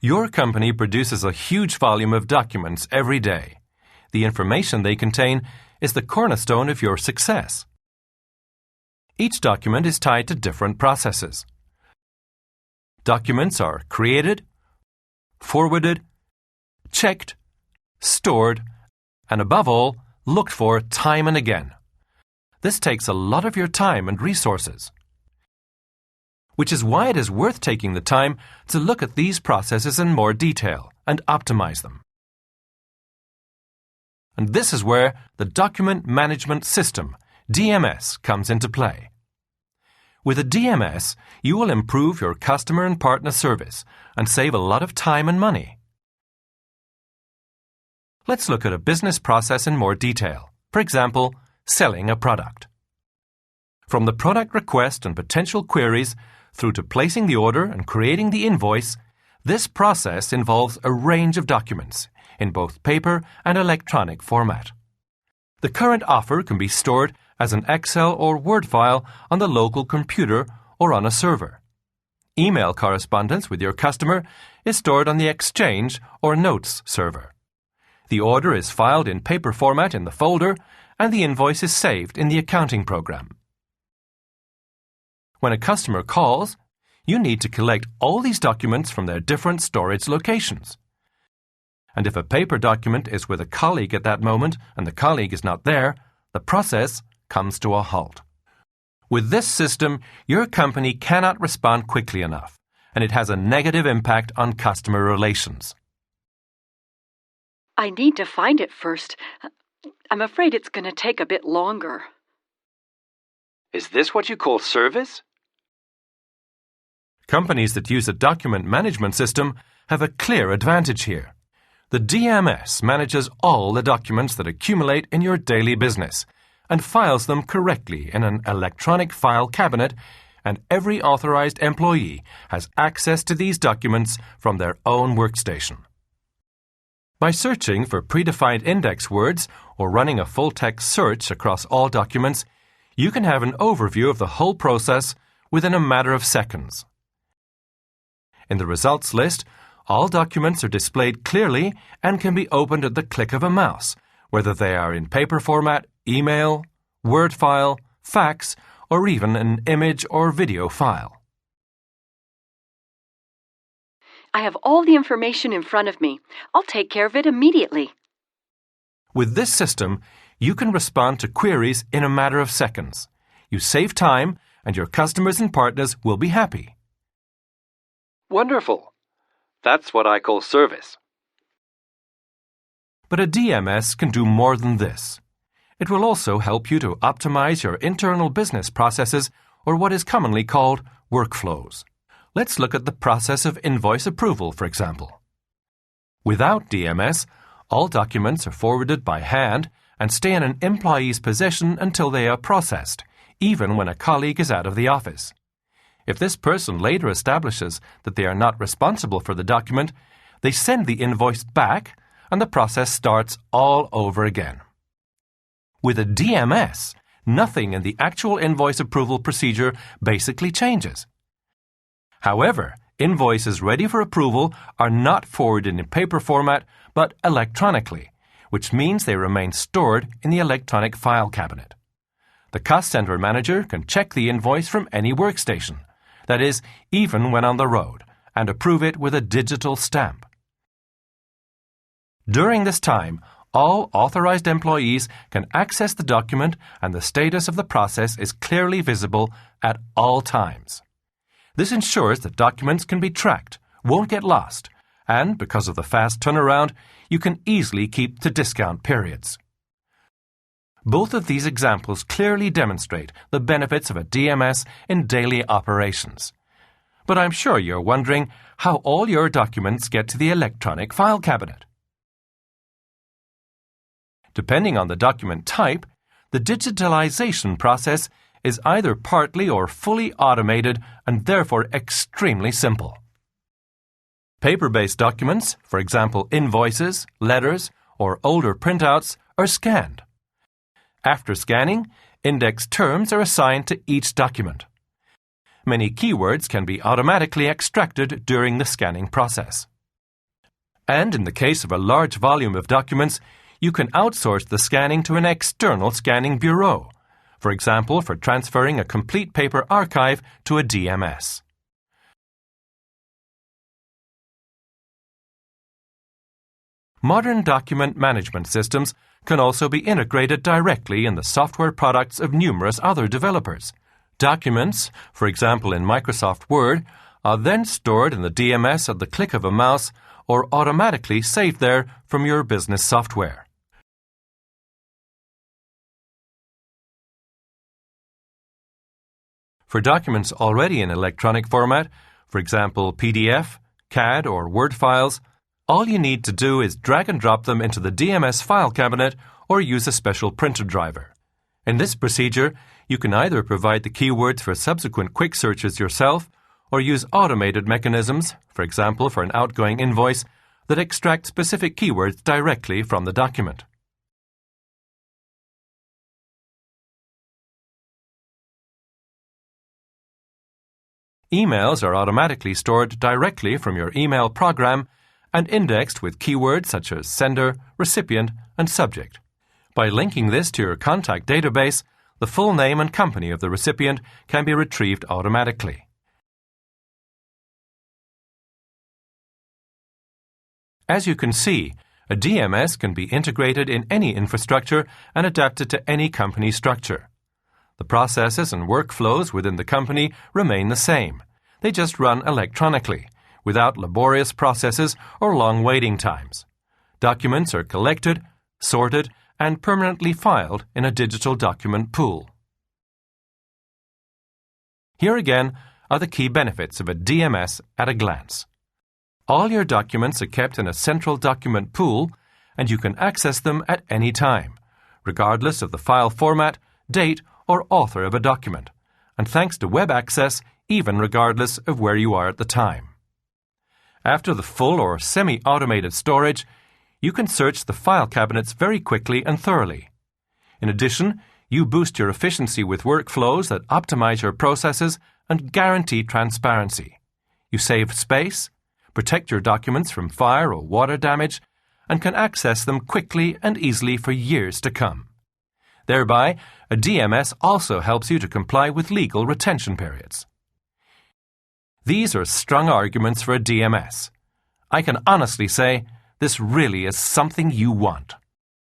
Your company produces a huge volume of documents every day. The information they contain is the cornerstone of your success. Each document is tied to different processes. Documents are created, forwarded, checked, stored, and above all, looked for time and again. This takes a lot of your time and resources, which is why it is worth taking the time to look at these processes in more detail and optimize them. And this is where the Document Management System, DMS, comes into play. With a DMS, you will improve your customer and partner service and save a lot of time and money. Let's look at a business process in more detail. For example, selling a product. From the product request and potential queries through to placing the order and creating the invoice, this process involves a range of documents in both paper and electronic format. The current offer can be stored as an Excel or Word file on the local computer or on a server. Email correspondence with your customer is stored on the Exchange or Notes server. The order is filed in paper format in the folder, and the invoice is saved in the accounting program. When a customer calls, you need to collect all these documents from their different storage locations. And if a paper document is with a colleague at that moment and the colleague is not there, the process comes to a halt. With this system, your company cannot respond quickly enough, and it has a negative impact on customer relations. I need to find it first. I'm afraid it's going to take a bit longer. Is this what you call service? Companies that use a document management system have a clear advantage here. The DMS manages all the documents that accumulate in your daily business and files them correctly in an electronic file cabinet, and every authorized employee has access to these documents from their own workstation. By searching for predefined index words or running a full-text search across all documents, you can have an overview of the whole process within a matter of seconds. In the results list, all documents are displayed clearly and can be opened at the click of a mouse, whether they are in paper format, email, Word file, fax, or even an image or video file. I have all the information in front of me. I'll take care of it immediately. With this system, you can respond to queries in a matter of seconds. You save time, and your customers and partners will be happy. Wonderful. That's what I call service. But a DMS can do more than this. It will also help you to optimize your internal business processes, or what is commonly called workflows. Let's look at the process of invoice approval, for example. Without DMS, all documents are forwarded by hand and stay in an employee's possession until they are processed, even when a colleague is out of the office. If this person later establishes that they are not responsible for the document, they send the invoice back and the process starts all over again. With a DMS, nothing in the actual invoice approval procedure basically changes. However, invoices ready for approval are not forwarded in paper format but electronically, which means they remain stored in the electronic file cabinet. The cost center manager can check the invoice from any workstation, that is, even when on the road, and approve it with a digital stamp. During this time, all authorized employees can access the document and the status of the process is clearly visible at all times. This ensures that documents can be tracked, won't get lost, and because of the fast turnaround, you can easily keep to discount periods. Both of these examples clearly demonstrate the benefits of a DMS in daily operations. But I'm sure you're wondering how all your documents get to the electronic file cabinet. Depending on the document type, the digitalization process is either partly or fully automated and therefore extremely simple. Paper-based documents, for example invoices, letters, or older printouts, are scanned. After scanning, indexed terms are assigned to each document. Many keywords can be automatically extracted during the scanning process. And in the case of a large volume of documents, you can outsource the scanning to an external scanning bureau, for example, for transferring a complete paper archive to a DMS. Modern document management systems can also be integrated directly in the software products of numerous other developers. Documents, for example in Microsoft Word, are then stored in the DMS at the click of a mouse or automatically saved there from your business software. For documents already in electronic format, for example PDF, CAD or Word files, all you need to do is drag and drop them into the DMS file cabinet or use a special printer driver. In this procedure, you can either provide the keywords for subsequent quick searches yourself or use automated mechanisms, for example for an outgoing invoice, that extract specific keywords directly from the document. Emails are automatically stored directly from your email program and indexed with keywords such as sender, recipient, and subject. By linking this to your contact database, the full name and company of the recipient can be retrieved automatically. As you can see, a DMS can be integrated in any infrastructure and adapted to any company structure. The processes and workflows within the company remain the same. They just run electronically, without laborious processes or long waiting times. Documents are collected, sorted, and permanently filed in a digital document pool. Here again are the key benefits of a DMS at a glance. All your documents are kept in a central document pool, and you can access them at any time, regardless of the file format, date, or author of a document, and thanks to web access, even regardless of where you are at the time. After the full or semi-automated storage, you can search the file cabinets very quickly and thoroughly. In addition, you boost your efficiency with workflows that optimize your processes and guarantee transparency. You save space, protect your documents from fire or water damage, and can access them quickly and easily for years to come. Thereby, a DMS also helps you to comply with legal retention periods. These are strong arguments for a DMS. I can honestly say this really is something you want.